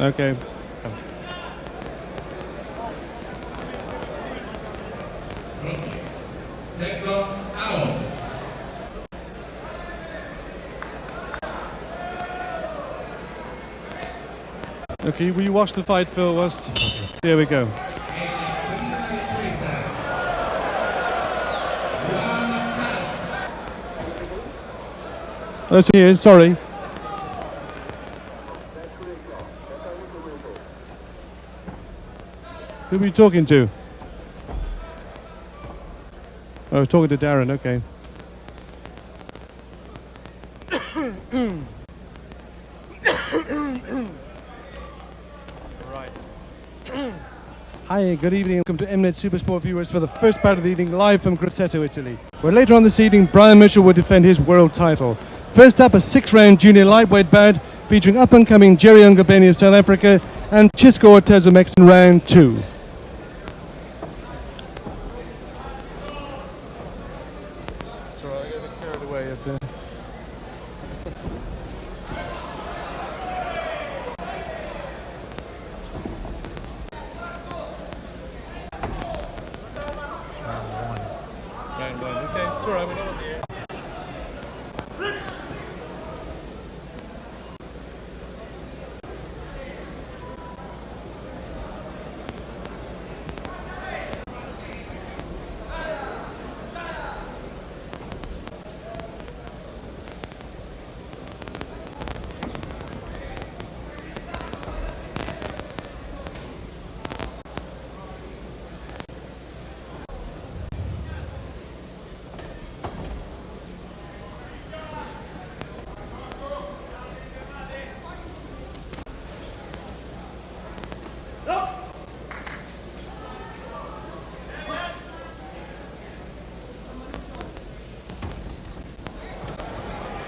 Okay. Okay, will you watch the fight, Phil? There we go. Let's hear it, sorry. Who were you talking to? Oh, I was talking to Darren, okay. Hi, good evening. Welcome to Mnet Supersport viewers for the first part of the evening, live from Grosseto, Italy. Where later on this evening, Brian Mitchell will defend his world title. First up, a 6-round junior lightweight bout featuring up-and-coming Jerry Ngobeni of South Africa and Chisco Ortiz of Mexico in round 2. Sorry, I got a bit carried away at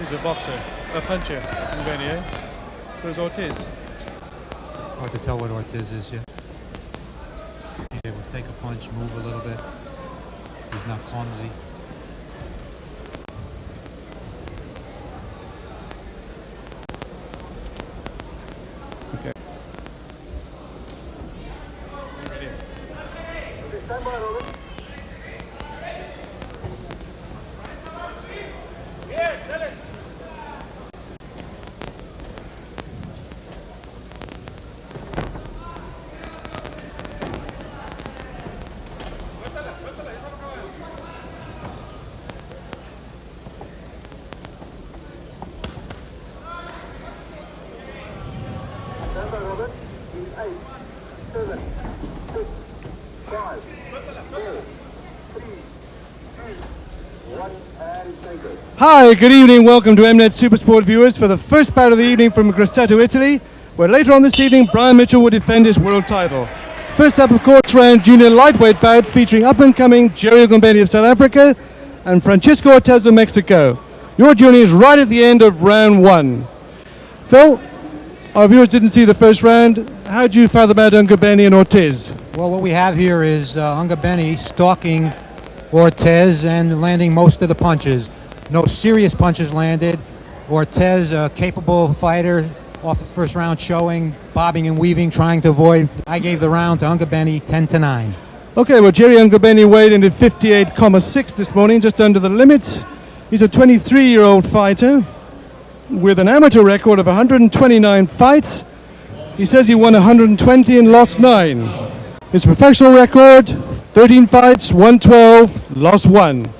He's a boxer, a puncher, Ngobeni, eh? So is Ortiz. Hard to tell what Ortiz is yet. He's able to take a punch, move a little bit. He's not clumsy. Okay. Hi, good evening. Welcome to Mnet Supersport viewers for the first part of the evening from Grosseto, Italy, where later on this evening Brian Mitchell will defend his world title. First up, of course, round junior lightweight bout featuring up-and-coming Jerry Ngobeni of South Africa and Francisco Ortiz of Mexico. Your journey is right at the end of round 1. Phil, our viewers didn't see the first round. How do you fathom about Ngobeni and Ortiz? Well, what we have here is Ngobeni stalking Ortiz and landing most of the punches. No serious punches landed. Ortiz, a capable fighter, off the first round showing, bobbing and weaving, trying to avoid. I gave the round to Ngobeni 10-9. Okay, well, Jerry Ngobeni weighed in at 58.6 this morning, just under the limit. He's a 23-year-old fighter with an amateur record of 129 fights. He says he won 120 and lost 9. His professional record, 13 fights, 112, lost 1.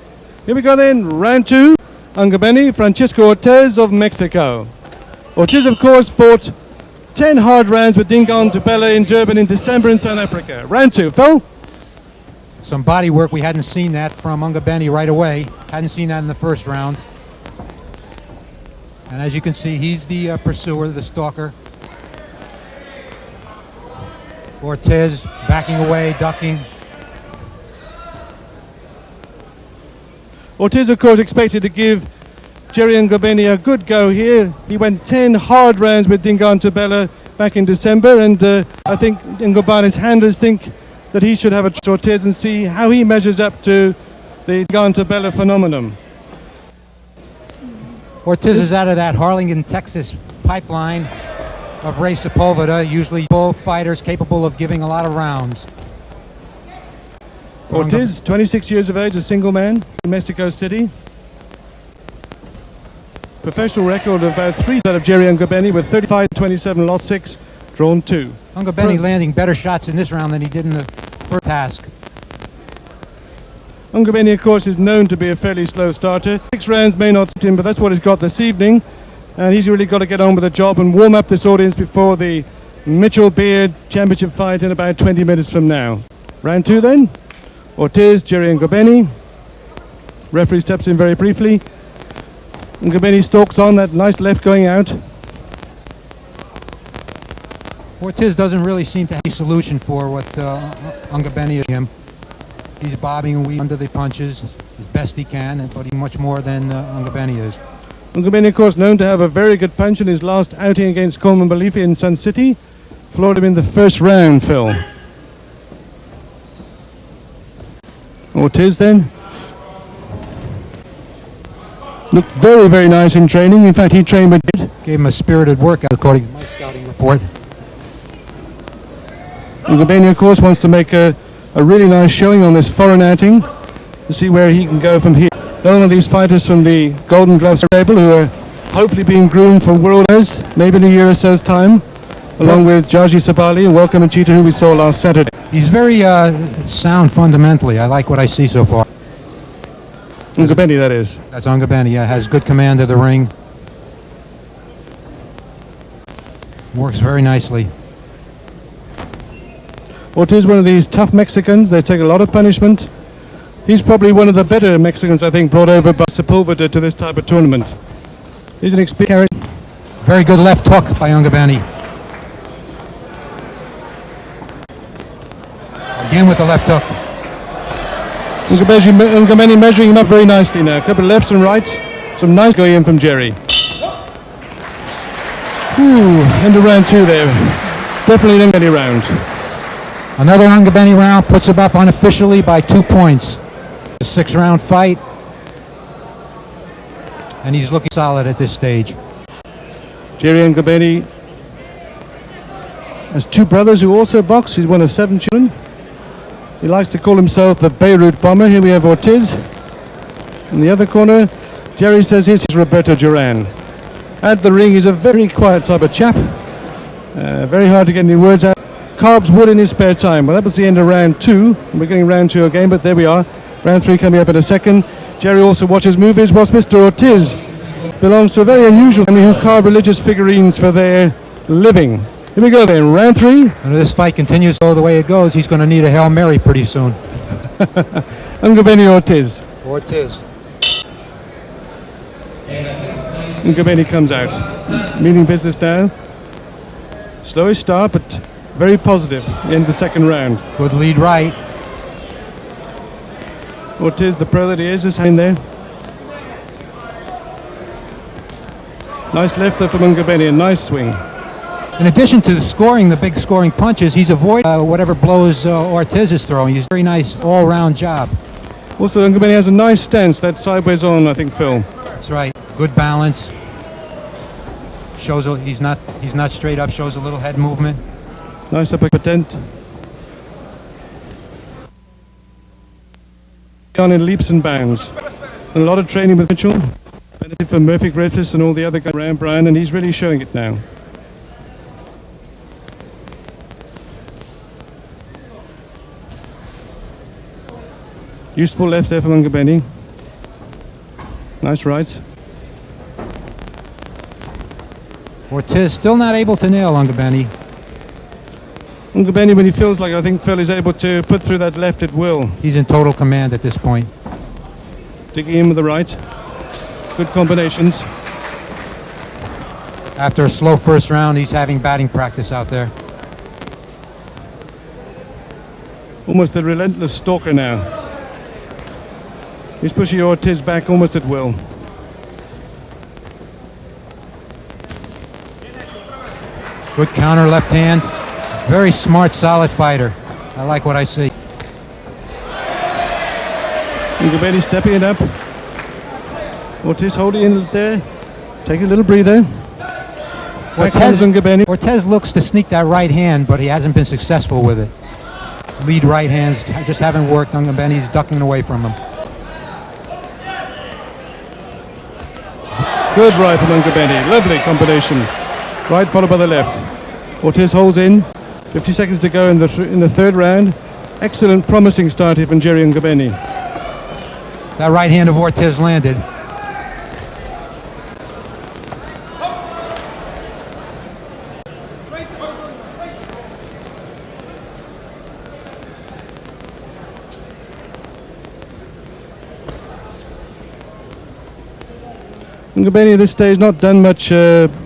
Here we go then, round 2, Ngobeni, Francisco Ortiz of Mexico. Ortiz, of course, fought 10 hard rounds with Dingaan Tubela in Durban in December in South Africa. Round 2, Phil? Some body work, we hadn't seen that from Ngobeni right away. Hadn't seen that in the first round. And as you can see, he's the pursuer, the stalker. Ortiz backing away, ducking. Ortiz, of course, expected to give Jerry Ngobeni a good go here. He went 10 hard rounds with Dingaan Tubela back in December, and I think Ngobeni's handlers think that he should have a chance Ortiz and see how he measures up to the Dingaan Tubela phenomenon. Ortiz is out of that Harlingen, Texas pipeline. of Ray Sepulveda, usually both fighters capable of giving a lot of rounds. Ortiz, 26 years of age, a single man in Mexico City. Professional record of about 3 out of Jerry Ngobeni with 35-27, lost 6, drawn 2. Ngobeni landing better shots in this round than he did in the first task. Ngobeni, of course, is known to be a fairly slow starter. 6 rounds may not suit him, but that's what he's got this evening. And he's really got to get on with the job and warm up this audience before the Mitchell Beard Championship fight in about 20 minutes from now. Round 2 then. Ortiz, Jerry Ngobeni. Referee steps in very briefly. Ngobeni stalks on, that nice left going out. Ortiz doesn't really seem to have a solution for what Ngobeni is him. He's bobbing and weaving under the punches as best he can, but he's much more than Ngobeni is. Ngobeni, of course, known to have a very good punch in his last outing against Coleman Balifi in Sun City. Floored him in the first round, Phil. Ortiz then. Looked very, very nice in training. In fact, he trained with it. Gave him a spirited workout, according to my scouting report. Ngobeni, of course, wants to make a really nice showing on this foreign outing to see where he can go from here. One of these fighters from the Golden Gloves table who are hopefully being groomed for Worlds, maybe in a year or so's time, along with Jaji Sabali and Welcome and Cheetah, who we saw last Saturday. He's very sound fundamentally. I like what I see so far. Ngobeni, that is. That's Ngobeni, yeah, has good command of the ring. Works very nicely. Ortiz, one of these tough Mexicans. They take a lot of punishment. He's probably one of the better Mexicans, I think, brought over by Sepulveda to this type of tournament. He's an experienced character. Very good left hook by Ngobeni. Again with the left hook. Ngobeni measuring him up very nicely now. A couple of lefts and rights. Some nice going in from Jerry. Into round 2 there. Definitely an Ngobeni round. Another Ngobeni round puts him up unofficially by 2 points. A 6-round fight. And he's looking solid at this stage. Jerry Ngobeni has 2 brothers who also box. He's one of 7 children. He likes to call himself the Beirut Bomber. Here we have Ortiz. In the other corner, Jerry says here's Roberto Duran. At the ring, he's a very quiet type of chap. Very hard to get any words out. Carbs wood in his spare time. Well, that was the end of round 2. We're getting round 2 again, but there we are. Round 3 coming up in a second. Jerry also watches movies, whilst Mr. Ortiz belongs to a very unusual family who carve religious figurines for their living. Here we go then, round 3. And if this fight continues the way it goes, he's going to need a Hail Mary pretty soon. Ngobeni Ortiz. Ortiz. Ngobeni comes out. Meaning business now. Slowish start, but very positive in the second round. Good lead right. Ortiz, the pro that he is hanging there. Nice left there from Ngobeni, a nice swing. In addition to scoring the big scoring punches, he's avoided whatever blows Ortiz is throwing. He's a very nice all-round job. Also, Ngobeni has a nice stance, that sideways on, I think, Phil. That's right. Good balance. Shows he's not straight up. Shows a little head movement. Nice upper patent. On in leaps and bounds. And a lot of training with Mitchell. Benefit from Murphy Griffiths and all the other guys around Brian, and he's really showing it now. Useful lefts there from Ngobeni. Nice rights. Ortiz still not able to nail Ngobeni. Ngobeni, when he feels like, I think Phil is able to put through that left at will. He's in total command at this point. Digging in with the right. Good combinations. After a slow first round, he's having batting practice out there. Almost a relentless stalker now. He's pushing Ortiz back almost at will. Good counter left hand. Very smart, solid fighter. I like what I see. Ngobeni stepping it up. Ortiz holding in there. Take a little breather. Backhands Ngobeni. Ortiz looks to sneak that right hand, but he hasn't been successful with it. Lead right hands just haven't worked. Ngobeni's ducking away from him. Good right from Ngobeni. Lovely combination. Right followed by the left. Ortiz holds in. 50 seconds to go in the third round. Excellent, promising start here from Jerry Ngobeni. That right hand of Ortiz landed. Ngobeni at this stage not done much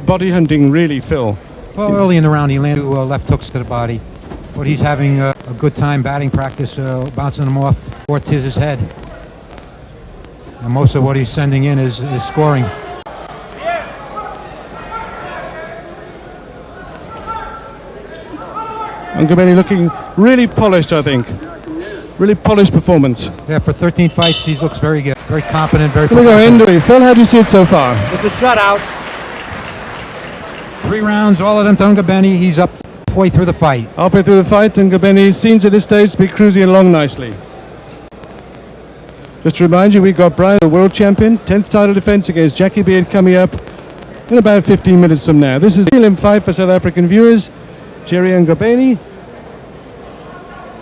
body hunting really, Phil. Well, early in the round he landed 2 left hooks to the body, but he's having a good time batting practice, bouncing them off Ortiz's head. And most of what he's sending in is scoring. Ngobeni looking really polished, I think. Really polished performance. Yeah, for 13 fights, he looks very good. Very competent, very Here we go, professional. Henry. Phil, how do you see it so far? It's a shutout. 3 rounds, all of them to Ngobeni. He's up halfway through the fight. Halfway through the fight, and Ngobeni seems at this stage to be cruising along nicely. Just to remind you, we've got Brian, the world champion, 10th title defense against Jackie Beard coming up in about 15 minutes from now. This is a prelim fight for South African viewers. Jerry Ngobeni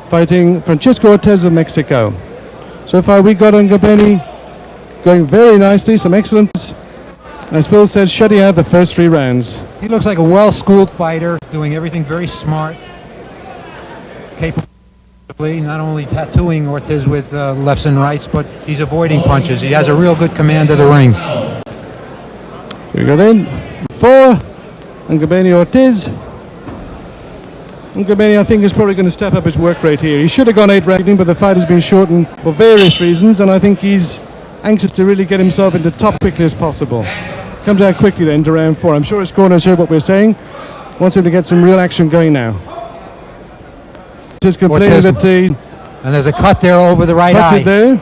fighting Francisco Ortiz of Mexico. So far we got Ngobeni going very nicely, some excellent, as Phil said, shutting out the first 3 rounds. He looks like a well-schooled fighter, doing everything very smart, capable, not only tattooing Ortiz with lefts and rights, but he's avoiding punches. He has a real good command of the ring. Here we go then. 4, Ngobeni Ortiz. Ngobeni, I think, is probably going to step up his work rate here. He should have gone 8 rounds, but the fight has been shortened for various reasons, and I think he's anxious to really get himself into top quickly as possible. Comes out quickly then to round 4. I'm sure his corners heard what we're saying. Wants him to get some real action going now. Just complaining that and there's a cut there over the right eye. There.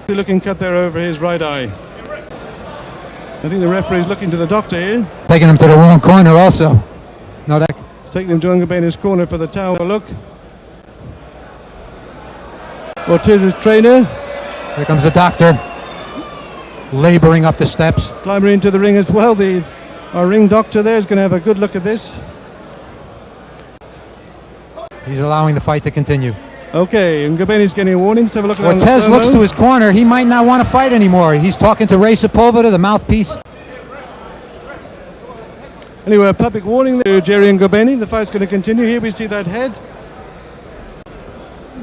Looking cut there over his right eye. I think the referee's looking to the doctor here. Taking him to the wrong corner also. No, that. Taking him to Ngobeni's corner for the towel look. Ortiz's trainer. Here comes the doctor, laboring up the steps. Climbing into the ring as well. Our ring doctor there is going to have a good look at this. He's allowing the fight to continue. Okay, Ngobeni's getting a warning. Let's have a look at Ortiz looks to his corner. He might not want to fight anymore. He's talking to Ray Sepulveda, the mouthpiece. Anyway, a public warning to Jerry Ngobeni. The fight's going to continue. Here we see that head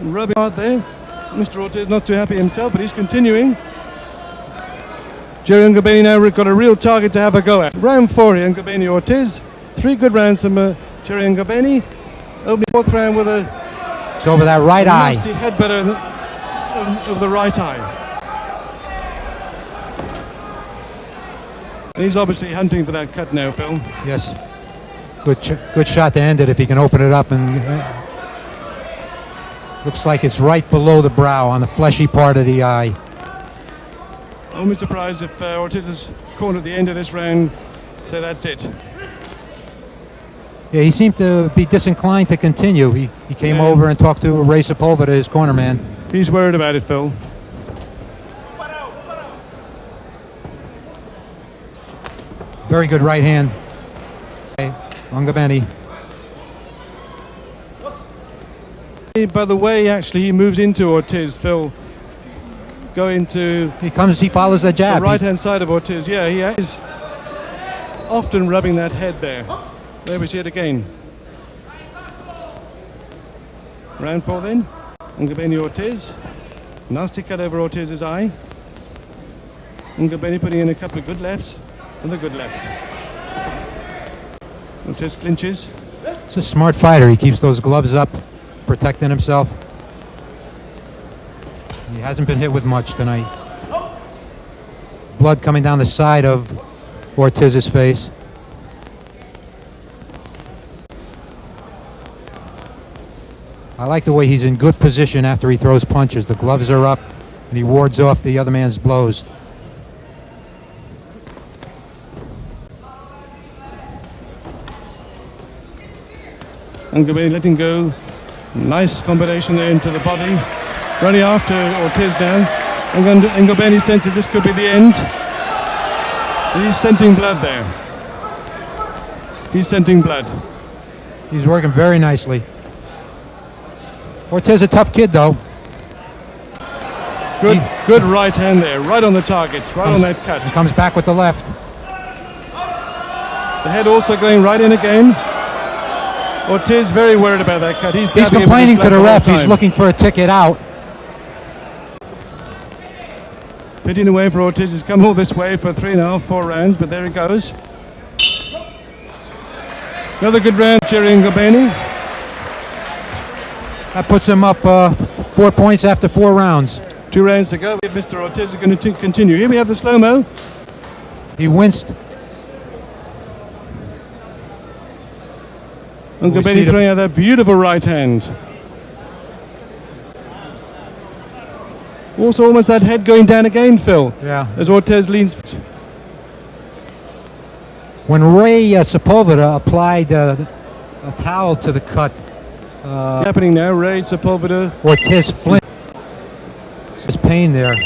rubbing out there. Mr. Ortiz not too happy himself, but he's continuing. Jerry Ngobeni now got a real target to have a go at. Round 4 here, Ngobeni Ortiz. 3 good rounds from Jerry Ngobeni. Opening 4th round with it's over that right eye. Nasty headbutt of the right eye. And he's obviously hunting for that cut now, Phil. Yes. Good shot to end it if he can open it up. And looks like it's right below the brow on the fleshy part of the eye. I won't be surprised if Ortiz's corner at the end of this round say that's it. Yeah, he seemed to be disinclined to continue. He came over and talked to Ray Sepulveda, his corner man. He's worried about it, Phil. Very good right hand. Ngobeni. By the way, actually, he moves into Ortiz, Phil. Going to... He follows the jab. The right-hand side of Ortiz. Yeah, he is often rubbing that head there. There we see it again. Round 4 then. Ngobeni Ortiz. Nasty cut over Ortiz's eye. Ngobeni putting in a couple of good lefts and a good left. Ortiz clinches. He's a smart fighter. He keeps those gloves up, protecting himself. He hasn't been hit with much tonight. Blood coming down the side of Ortiz's face. I like the way he's in good position after he throws punches. The gloves are up and he wards off the other man's blows. Ngobeni letting go. Nice combination there into the body. Running after Ortiz now. Ngobeni senses this could be the end. He's scenting blood there. He's scenting blood. He's working very nicely. Ortiz a tough kid though. Good right hand there, right on the target, right on that cut. He comes back with the left. The head also going right in again. Ortiz very worried about that cut. He's complaining to the ref. He's looking for a ticket out. Pitting away for Ortiz. He's come all this way for 3.5, 4 rounds, but there he goes. Another good round, Jerry Ngobeni. That puts him up 4 points after 4 rounds. 2 rounds to go. Mr. Ortiz is going to continue. Here we have the slow-mo. He winced. Ngobeni throwing out that beautiful right hand. Also almost that head going down again, Phil. Yeah. As Ortiz leans. When Ray Sepulveda applied a towel to the cut, happening now, Ray Sepulveda. Ortiz flinched. There's pain there.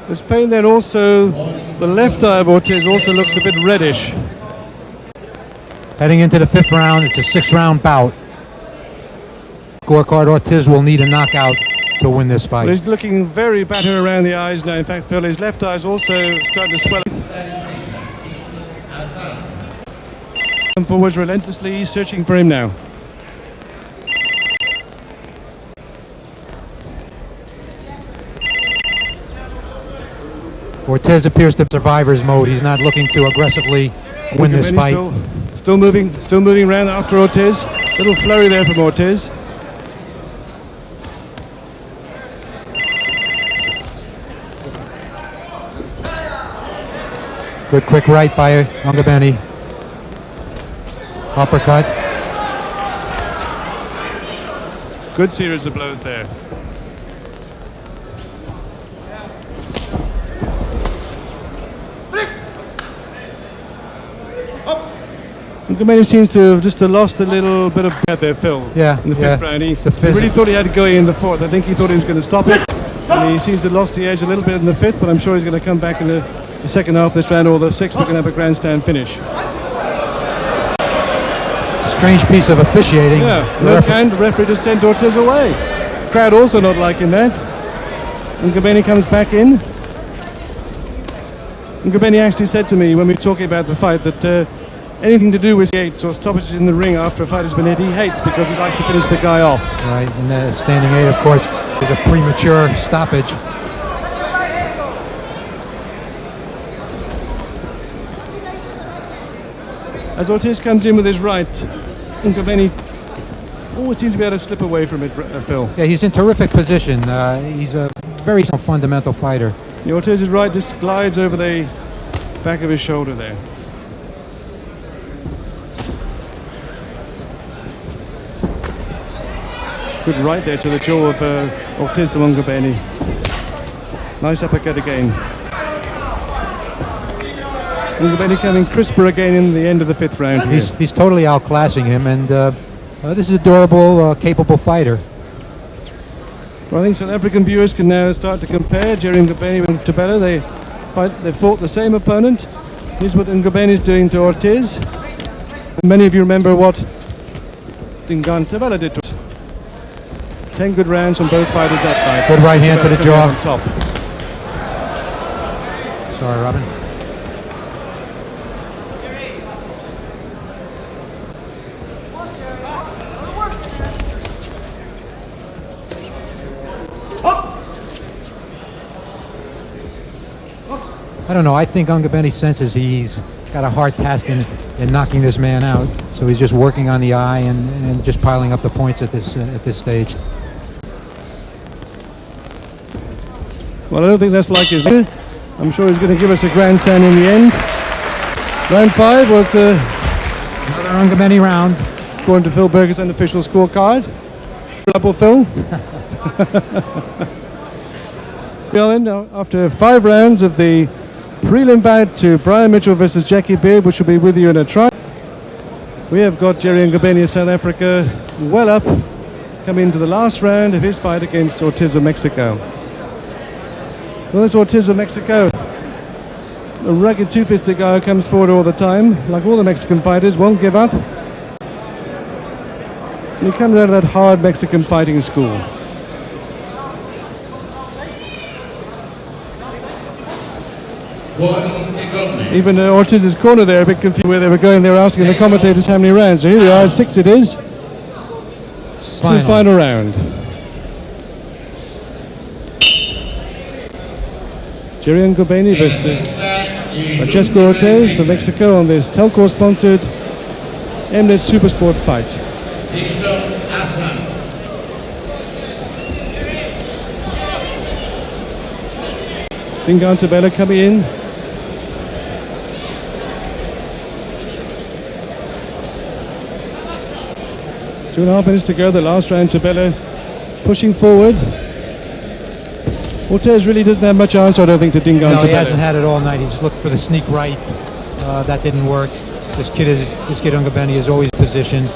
There's pain there also. The left eye of Ortiz also looks a bit reddish. Heading into the 5th round, it's a 6-round bout. Scorecard, Ortiz will need a knockout to win this fight. Well, he's looking very battered around the eyes now. In fact, Phil, his left eye is also starting to swell. Come forwards relentlessly, searching for him now. Ortiz appears to be survivor's mode. He's not looking to aggressively win this fight. Still moving around after Ortiz. Little flurry there from Ortiz. Good quick right by Ngobeni. Uppercut. Good series of blows there. Ngobeni seems to have just lost a little bit of breath there, Phil. Yeah. In the 5th round. He really thought he had to go in the 4th. I think he thought he was going to stop it. And he seems to have lost the edge a little bit in the 5th, but I'm sure he's going to come back in the second half of this round, or the 6th. We're going to have a grandstand finish. Strange piece of officiating. Yeah, no count. The referee just sent Ortiz away. Crowd also not liking that. And Ngobeni comes back in. Ngobeni actually said to me when we were talking about the fight that anything to do with gates or stoppages in the ring after a fight has been hit, he hates because he likes to finish the guy off. Right, and the standing 8, of course, is a premature stoppage. As Ortiz comes in with his right, Ngobeni always seems to be able to slip away from it, Phil. Yeah, he's in terrific position. He's a very fundamental fighter. The Ortiz's right just glides over the back of his shoulder there. Good right there to the jaw of Ortiz and Ngobeni. Nice uppercut again. Ngobeni coming crisper again in the end of the 5th round. He's totally outclassing him, and this is a durable, capable fighter. Well, I think South African viewers can now start to compare Jerry Ngobeni and Tabela. They fought the same opponent. Here's what Ngobeni is doing to Ortiz. And many of you remember what Dingan Tabela did to us. 10 good rounds from both fighters that night. Good right hand to the jaw. On top. Sorry, Robin. I don't know. I think Ngobeni senses he's got a hard task in knocking this man out, so he's just working on the eye and just piling up the points at this stage. Well, I don't think that's like his. I'm sure he's going to give us a grandstand in the end. Round 5 was another Ngobeni round, according to Phil Berger's unofficial scorecard. Double Phil. Well, then, after 5 rounds of the prelim bout to Brian Mitchell versus Jackie Beard, which will be with you in a trial. We have got Jerry Ngobeni of South Africa well up, coming into the last round of his fight against Ortiz of Mexico. Well, it's Ortiz of Mexico. A rugged two-fisted guy who comes forward all the time, like all the Mexican fighters, won't give up. And he comes out of that hard Mexican fighting school. Even Ortiz's corner there, a bit confused where they were going. They were asking the commentators how many rounds. So here we are, 6 it is. To the final round. Jerry Ngobeni versus Francesco Ortiz of Mexico on this Telcor-sponsored Mnet Supersport fight. Dingaan Tabela coming in. Two and a half minutes to go, the last round. Tabela pushing forward. Ortiz really doesn't have much answer, I don't think, to Dingaan Tabela. No, he hasn't had it all night. He just looked for the sneak right. That didn't work. This kid Ngobeni is always positioned.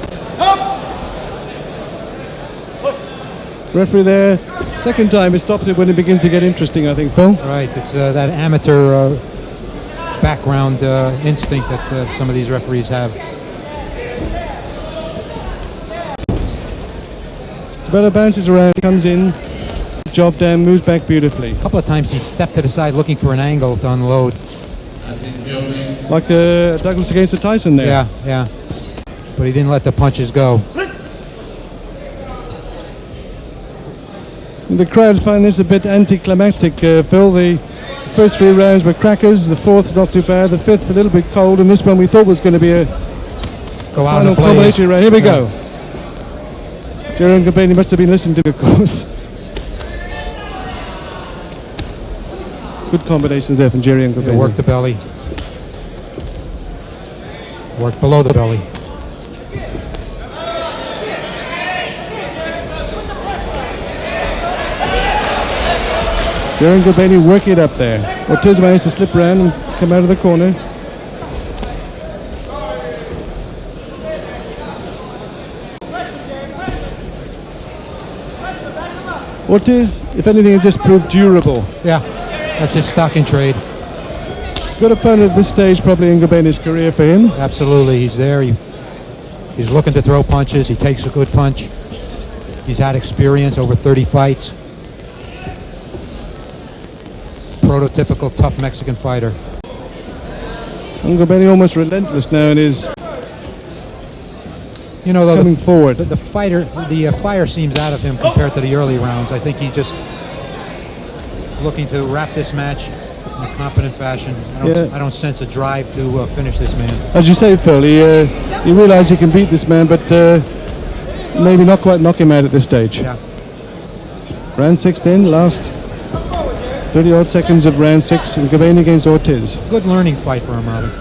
Referee there, second time, he stops it when it begins to get interesting, I think, Phil. Right, it's that amateur background instinct that some of these referees have. Tabela bounces around, comes in, job down, moves back beautifully. A couple of times he stepped to the side looking for an angle to unload. Like Douglas against the Tyson there. Yeah. But he didn't let the punches go. The crowd find this a bit anticlimactic, Phil. The first 3 rounds were crackers, the fourth not too bad, the fifth a little bit cold, and this one we thought was going to be a final combination round. Here we go. Jerry Ngobeni must have been listening to, of course. Good combinations there from Jerry Ngobeni. Work the belly. Work below the belly. Jerry Ngobeni working it up there. Ortiz managed to slip around and come out of the corner. Ortiz, if anything, has just proved durable. Yeah, that's his stock in trade. Good opponent at this stage, probably in Ngobeni's career for him. Absolutely, he's there. He's looking to throw punches. He takes a good punch. He's had experience, over 30 fights. Prototypical tough Mexican fighter. Ngobeni almost relentless now in his though coming forward. The fire seems out of him compared to the early rounds. I think he's just looking to wrap this match in a competent fashion. I don't sense a drive to finish this man. As you say, Phil, he realized he can beat this man, but maybe not quite knock him out at this stage. Yeah. Round 6 then, last 30-odd seconds of round 6, and Ngobeni against Ortiz. Good learning fight for him, Robert.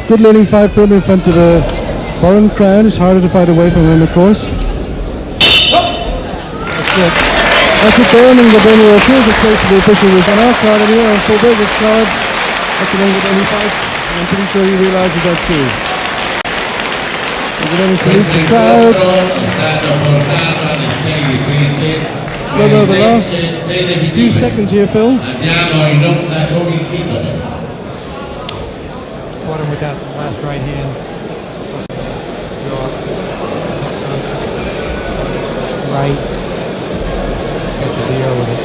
Good learning fight for him in front of a foreign crowd. It's harder to fight away from him, of course. That's it there, and Ngobeni Ortiz, of course, the official was on our card anyway, on Phil Berger's card. That's an Ngobeni fight, and I'm pretty sure he realizes that too. Ngobeni salutes the crowd. Slow down the last few seconds here, Phil. Caught him with that last right hand. Right. Catches the air with it.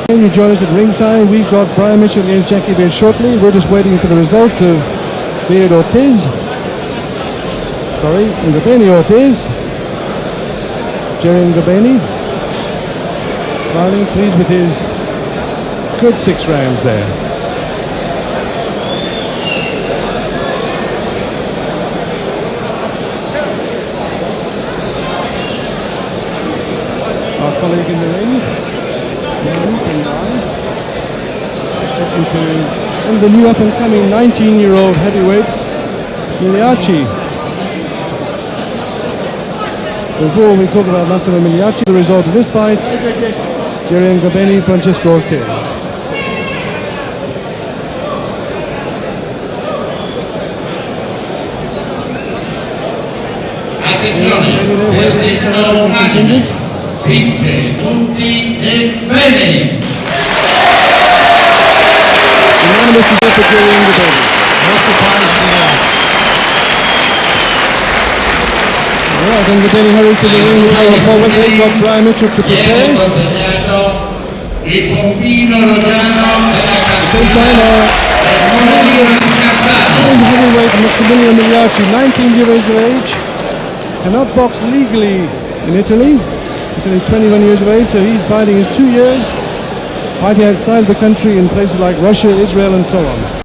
Can you join us at ringside? We've got Brian Mitchell against Jackie Beard shortly. We're just waiting for the result of Beard Ortiz. Sorry, Ngobeni Ortiz. Jerry Ngobeni. Smiling, pleased with his good 6 rounds there. Our colleague in the ring, talking to one of the new up-and-coming 19-year-old heavyweights, Miliachi. Before we talk about Massimo Miliachi, the result of this fight, Jerry Ngobeni, Francesco Ortiz. Attenzione, Waiting servizio for the contingent. vince tutti e bene. Unanimous to get the jury in the baby. No surprise there. Right, then Ngobeni hurries to the ring with our forward. They've got Brian Mitchell to Viene prepare. consegnato il pompino Rogiano della Same time, heavyweight Maximiliano Miliarci, 19 years of age, cannot box legally in Italy until he's 21 years of age, so he's biding his 2 years, fighting outside the country in places like Russia, Israel and so on.